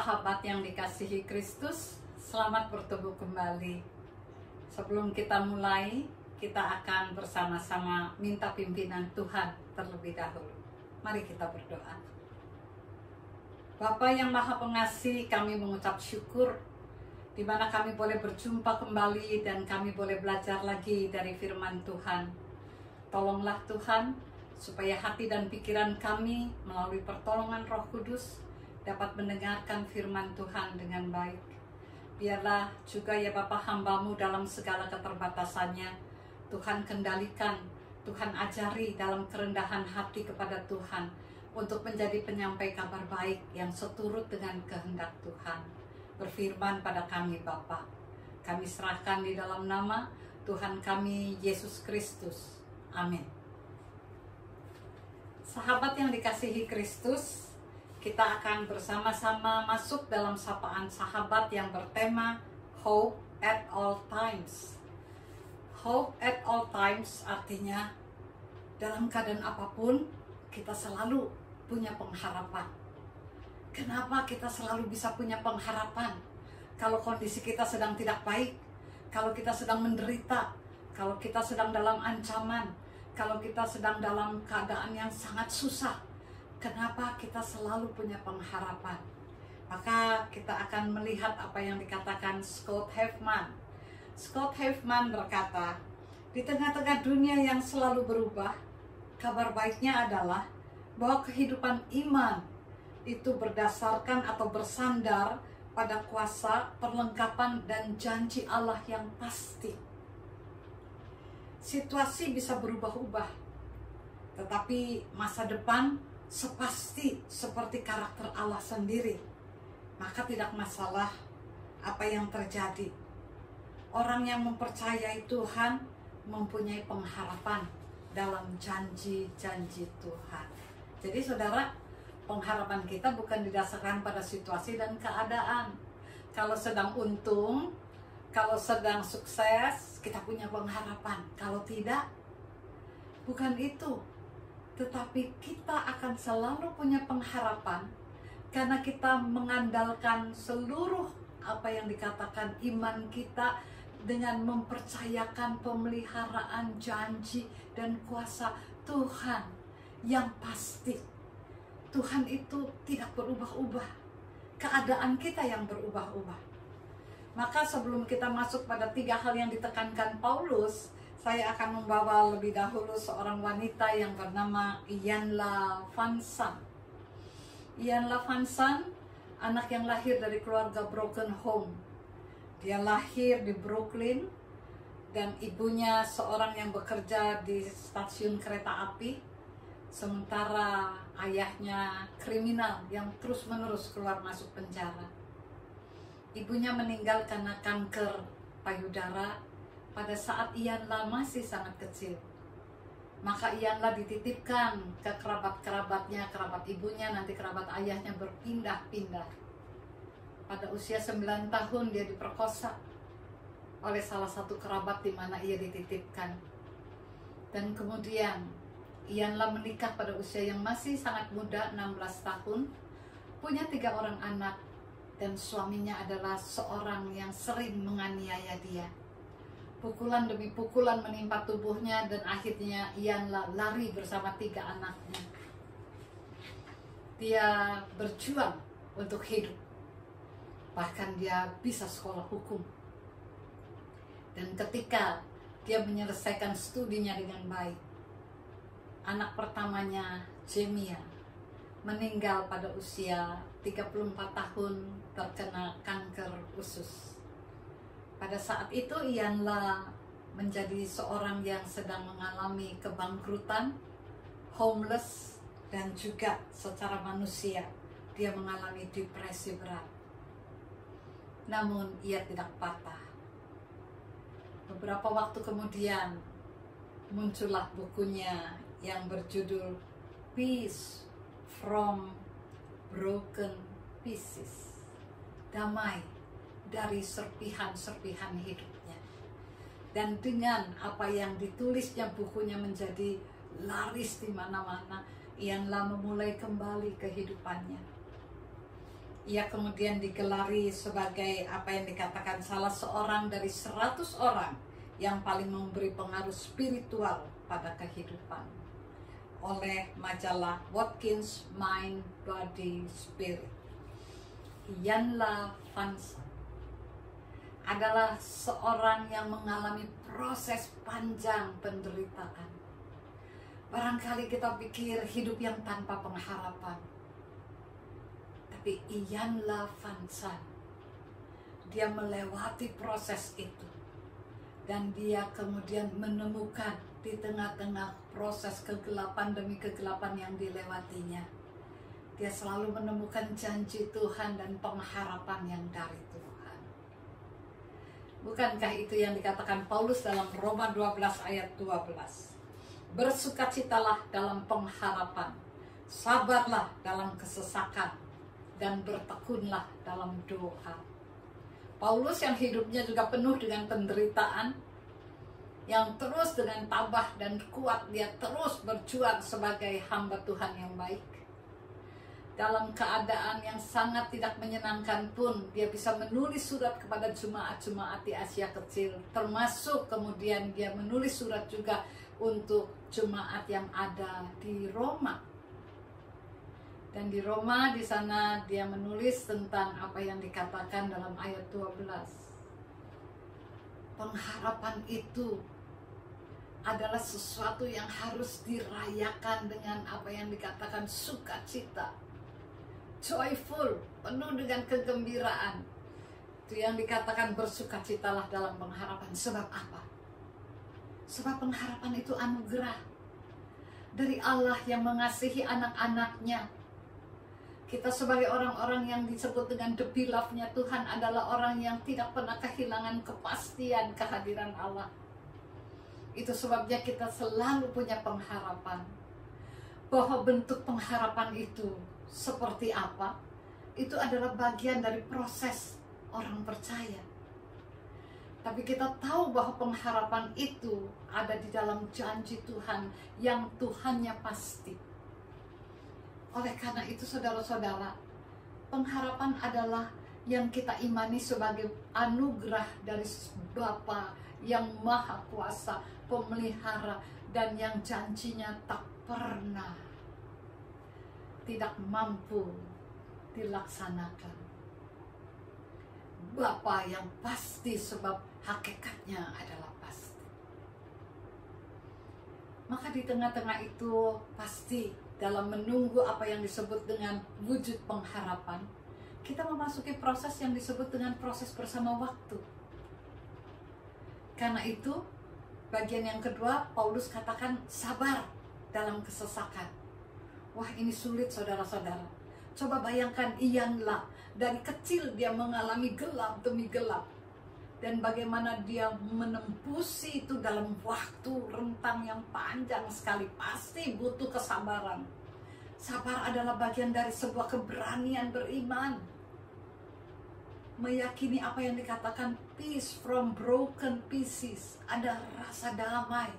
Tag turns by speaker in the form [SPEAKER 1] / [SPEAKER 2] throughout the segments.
[SPEAKER 1] sahabat yang dikasihi Kristus, selamat bertemu kembali. Sebelum kita mulai, kita akan bersama-sama minta pimpinan Tuhan terlebih dahulu. Mari kita berdoa. Bapa yang Maha Pengasih, kami mengucap syukur di mana kami boleh berjumpa kembali dan kami boleh belajar lagi dari firman Tuhan. Tolonglah Tuhan, supaya hati dan pikiran kami melalui pertolongan Roh Kudus dapat mendengarkan firman Tuhan dengan baik. Biarlah juga ya Bapa hamba-Mu dalam segala keterbatasannya, Tuhan kendalikan, Tuhan ajari dalam kerendahan hati kepada Tuhan untuk menjadi penyampai kabar baik yang seturut dengan kehendak Tuhan. Berfirman pada kami Bapa, kami serahkan di dalam nama Tuhan kami Yesus Kristus. Amin. Sahabat yang dikasihi Kristus, kita akan bersama-sama masuk dalam sapaan sahabat yang bertema Hope at All Times. Hope at all times artinya dalam keadaan apapun kita selalu punya pengharapan. Kenapa kita selalu bisa punya pengharapan? Kalau kondisi kita sedang tidak baik, kalau kita sedang menderita, kalau kita sedang dalam ancaman, kalau kita sedang dalam keadaan yang sangat susah, kenapa kita selalu punya pengharapan? Maka kita akan melihat apa yang dikatakan Scott Hefman. Scott Hefman berkata, di tengah-tengah dunia yang selalu berubah, kabar baiknya adalah bahwa kehidupan iman itu berdasarkan atau bersandar pada kuasa, perlengkapan, dan janji Allah yang pasti. Situasi bisa berubah-ubah, tetapi masa depan sepasti seperti karakter Allah sendiri. Maka tidak masalah apa yang terjadi. Orang yang mempercayai Tuhan mempunyai pengharapan dalam janji-janji Tuhan. Jadi saudara, pengharapan kita bukan didasarkan pada situasi dan keadaan. Kalau sedang untung, kalau sedang sukses, kita punya pengharapan. Kalau tidak, bukan itu. Tetapi kita akan selalu punya pengharapan karena kita mengandalkan seluruh apa yang dikatakan iman kita dengan mempercayakan pemeliharaan janji dan kuasa Tuhan yang pasti. Tuhan itu tidak berubah-ubah. Keadaan kita yang berubah-ubah. Maka sebelum kita masuk pada 3 hal yang ditekankan Paulus, saya akan membawa lebih dahulu seorang wanita yang bernama Iyanla Vanzant. Iyanla Vanzant, anak yang lahir dari keluarga broken home. Dia lahir di Brooklyn dan ibunya seorang yang bekerja di stasiun kereta api, sementara ayahnya kriminal yang terus-menerus keluar masuk penjara. Ibunya meninggal karena kanker payudara pada saat Iyanla masih sangat kecil. Maka Iyanla dititipkan ke kerabat-kerabatnya, kerabat ibunya, nanti kerabat ayahnya berpindah-pindah. Pada usia 9 tahun dia diperkosa oleh salah satu kerabat di mana ia dititipkan. Dan kemudian Iyanla menikah pada usia yang masih sangat muda, 16 tahun, punya 3 orang anak, dan suaminya adalah seorang yang sering menganiaya dia. Pukulan demi pukulan menimpa tubuhnya dan akhirnya Iyanla lari bersama 3 anaknya. Dia berjuang untuk hidup. Bahkan dia bisa sekolah hukum. Dan ketika dia menyelesaikan studinya dengan baik, anak pertamanya, Jemia, meninggal pada usia 34 tahun terkena kanker usus. Pada saat itu Iyanla menjadi seorang yang sedang mengalami kebangkrutan, homeless, dan juga secara manusia dia mengalami depresi berat. Namun ia tidak patah. Beberapa waktu kemudian muncullah bukunya yang berjudul Peace from Broken Pieces. Damai dari serpihan-serpihan hidupnya. Dan dengan apa yang ditulisnya bukunya menjadi laris di mana-mana, Iyanla memulai kembali kehidupannya. Ia kemudian digelari sebagai apa yang dikatakan salah seorang dari 100 orang yang paling memberi pengaruh spiritual pada kehidupan oleh majalah Watkins Mind, Body, Spirit. Ian LaFanza adalah seorang yang mengalami proses panjang penderitaan. Barangkali kita pikir hidup yang tanpa pengharapan. Tapi Ian LaFanza, dia melewati proses itu. Dan dia kemudian menemukan di tengah-tengah proses kegelapan demi kegelapan yang dilewatinya, dia selalu menemukan janji Tuhan dan pengharapan yang dari Tuhan. Bukankah itu yang dikatakan Paulus dalam Roma 12 ayat 12? Bersukacitalah dalam pengharapan, sabarlah dalam kesesakan, dan bertekunlah dalam doa. Paulus yang hidupnya juga penuh dengan penderitaan, yang terus dengan tabah dan kuat dia terus berjuang sebagai hamba Tuhan yang baik. Dalam keadaan yang sangat tidak menyenangkan pun dia bisa menulis surat kepada jemaat-jemaat di Asia Kecil, termasuk kemudian dia menulis surat juga untuk jemaat yang ada di Roma. Dan di Roma, di sana dia menulis tentang apa yang dikatakan dalam ayat 12. Pengharapan itu adalah sesuatu yang harus dirayakan dengan apa yang dikatakan sukacita. Joyful, penuh dengan kegembiraan. Itu yang dikatakan bersukacitalah dalam pengharapan. Sebab apa? Sebab pengharapan itu anugerah dari Allah yang mengasihi anak-anaknya. Kita sebagai orang-orang yang disebut dengan the beloved-nya Tuhan adalah orang yang tidak pernah kehilangan kepastian kehadiran Allah. Itu sebabnya kita selalu punya pengharapan. Bahwa bentuk pengharapan itu seperti apa? Itu adalah bagian dari proses orang percaya. Tapi kita tahu bahwa pengharapan itu ada di dalam janji Tuhan yang Tuhannya pasti. Oleh karena itu saudara-saudara, pengharapan adalah yang kita imani sebagai anugerah dari Bapa yang Maha Kuasa, Pemelihara, dan yang janjinya tak pernah tidak mampu dilaksanakan. Bapa yang pasti sebab hakikatnya adalah pasti. Maka di tengah-tengah itu pasti dalam menunggu apa yang disebut dengan wujud pengharapan, kita memasuki proses yang disebut dengan proses bersama waktu. Karena itu, bagian yang kedua, Paulus katakan sabar dalam kesesakan. Wah, ini sulit saudara-saudara. Coba bayangkan Ianlah, dari kecil dia mengalami gelap demi gelap. Dan bagaimana dia menempusi itu dalam waktu rentang yang panjang sekali. Pasti butuh kesabaran. Sabar adalah bagian dari sebuah keberanian beriman. Meyakini apa yang dikatakan peace from broken pieces. Ada rasa damai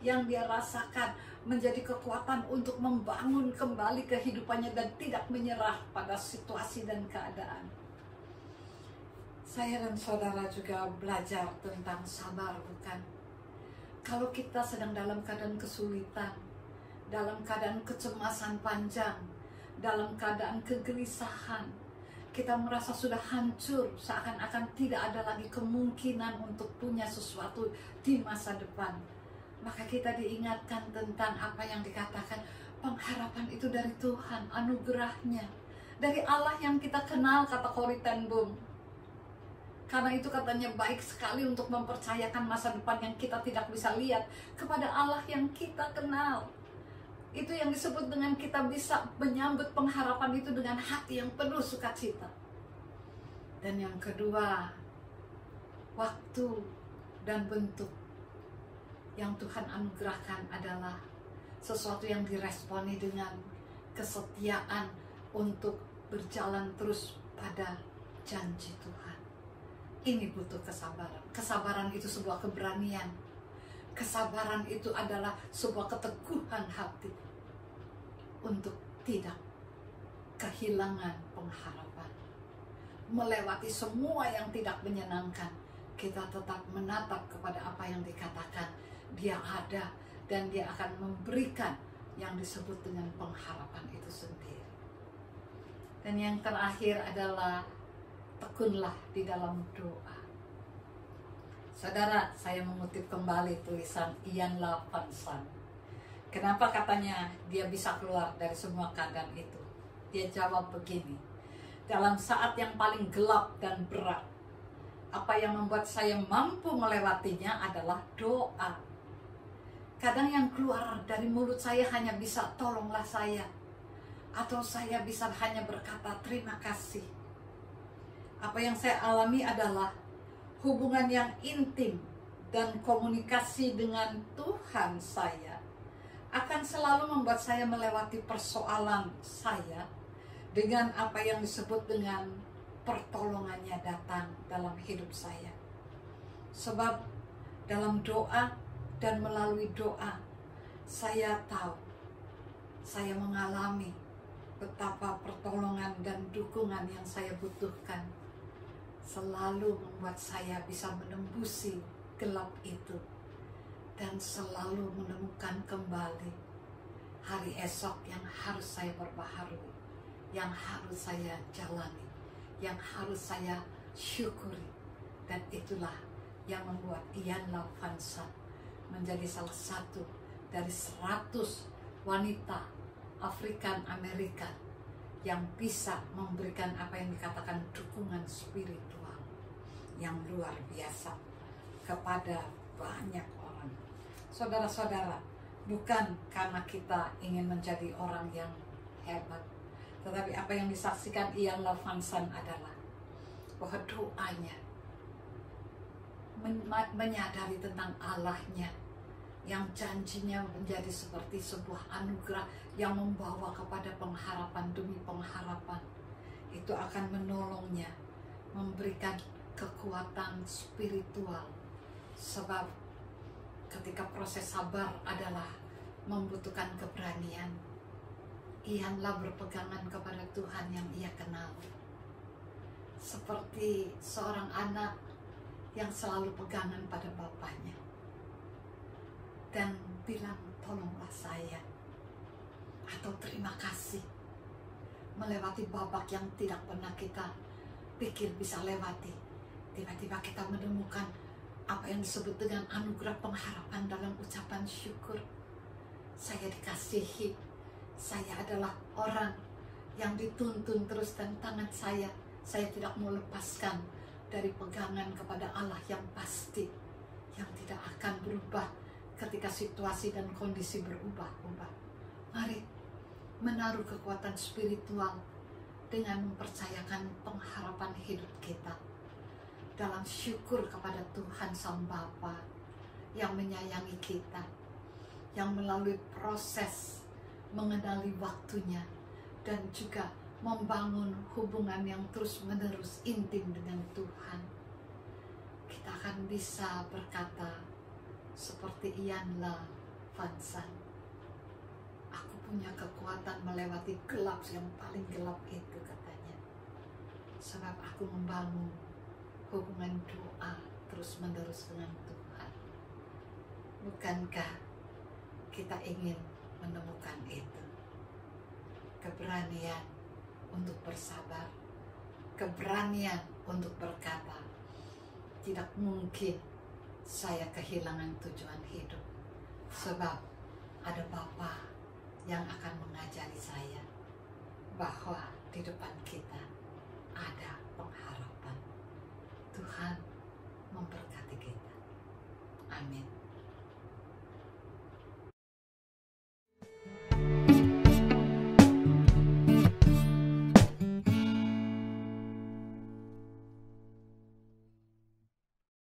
[SPEAKER 1] yang dia rasakan menjadi kekuatan untuk membangun kembali kehidupannya dan tidak menyerah pada situasi dan keadaan. Saya dan saudara juga belajar tentang sabar, bukan? Kalau kita sedang dalam keadaan kesulitan, dalam keadaan kecemasan panjang, dalam keadaan kegelisahan, kita merasa sudah hancur, seakan-akan tidak ada lagi kemungkinan untuk punya sesuatu di masa depan. Maka kita diingatkan tentang apa yang dikatakan, pengharapan itu dari Tuhan, anugerahnya, dari Allah yang kita kenal, kata Corrie ten Boom. Karena itu katanya baik sekali untuk mempercayakan masa depan yang kita tidak bisa lihat kepada Allah yang kita kenal. Itu yang disebut dengan kita bisa menyambut pengharapan itu dengan hati yang penuh sukacita. Dan yang kedua, waktu dan bentuk yang Tuhan anugerahkan adalah sesuatu yang diresponi dengan kesetiaan untuk berjalan terus pada janji Tuhan. Ini butuh kesabaran. Kesabaran itu sebuah keberanian. Kesabaran itu adalah sebuah keteguhan hati untuk tidak kehilangan pengharapan. melewati semua yang tidak menyenangkan, kita tetap menatap kepada apa yang dikatakan. Dia ada dan dia akan memberikan yang disebut dengan pengharapan itu sendiri. Dan yang terakhir adalah tekunlah di dalam doa. Saudara, saya mengutip kembali tulisan Ian LaVance. Kenapa katanya dia bisa keluar dari semua keadaan itu? Dia jawab begini, dalam saat yang paling gelap dan berat, apa yang membuat saya mampu melewatinya adalah doa. Kadang yang keluar dari mulut saya hanya bisa tolonglah saya, atau saya bisa hanya berkata terima kasih. Apa yang saya alami adalah hubungan yang intim dan komunikasi dengan Tuhan saya akan selalu membuat saya melewati persoalan saya dengan apa yang disebut dengan pertolongannya datang dalam hidup saya. Sebab dalam doa dan melalui doa, saya tahu, saya mengalami betapa pertolongan dan dukungan yang saya butuhkan selalu membuat saya bisa menembusi gelap itu dan selalu menemukan kembali hari esok yang harus saya perbaharui, yang harus saya jalani, yang harus saya syukuri. Dan itulah yang membuat Ian LaVance menjadi salah satu dari 100 wanita Afrikan Amerika yang bisa memberikan apa yang dikatakan dukungan spiritual yang luar biasa kepada banyak orang. Saudara-saudara, bukan karena kita ingin menjadi orang yang hebat, tetapi apa yang disaksikan Ian LaVance adalah bahwa doanya menyadari tentang Allahnya yang janjinya menjadi seperti sebuah anugerah yang membawa kepada pengharapan demi pengharapan. Itu akan menolongnya, memberikan kekuatan spiritual. Sebab ketika proses sabar adalah membutuhkan keberanian, Ianlah berpegangan kepada Tuhan yang ia kenal. Seperti seorang anak yang selalu pegangan pada bapaknya dan bilang tolonglah saya atau terima kasih, melewati babak yang tidak pernah kita pikir bisa lewati. Tiba-tiba kita menemukan apa yang disebut dengan anugerah pengharapan dalam ucapan syukur. Saya dikasihi, saya adalah orang yang dituntun terus, dan tangan saya tidak mau lepaskan dari pegangan kepada Allah yang pasti, yang tidak akan berubah ketika situasi dan kondisi berubah-ubah. Mari menaruh kekuatan spiritual dengan mempercayakan pengharapan hidup kita dalam syukur kepada Tuhan Sang Bapa yang menyayangi kita, yang melalui proses mengenali waktunya dan juga membangun hubungan yang terus-menerus intim dengan Tuhan. Kita akan bisa berkata seperti Ian LaVance, aku punya kekuatan melewati gelap yang paling gelap itu, katanya, sebab aku membangun hubungan doa terus-menerus dengan Tuhan. Bukankah kita ingin menemukan itu? Keberanian untuk bersabar, keberanian untuk berkata, tidak mungkin saya kehilangan tujuan hidup, sebab ada Bapa yang akan mengajari saya bahwa di depan kita ada pengharapan. Tuhan memberkati kita. Amin.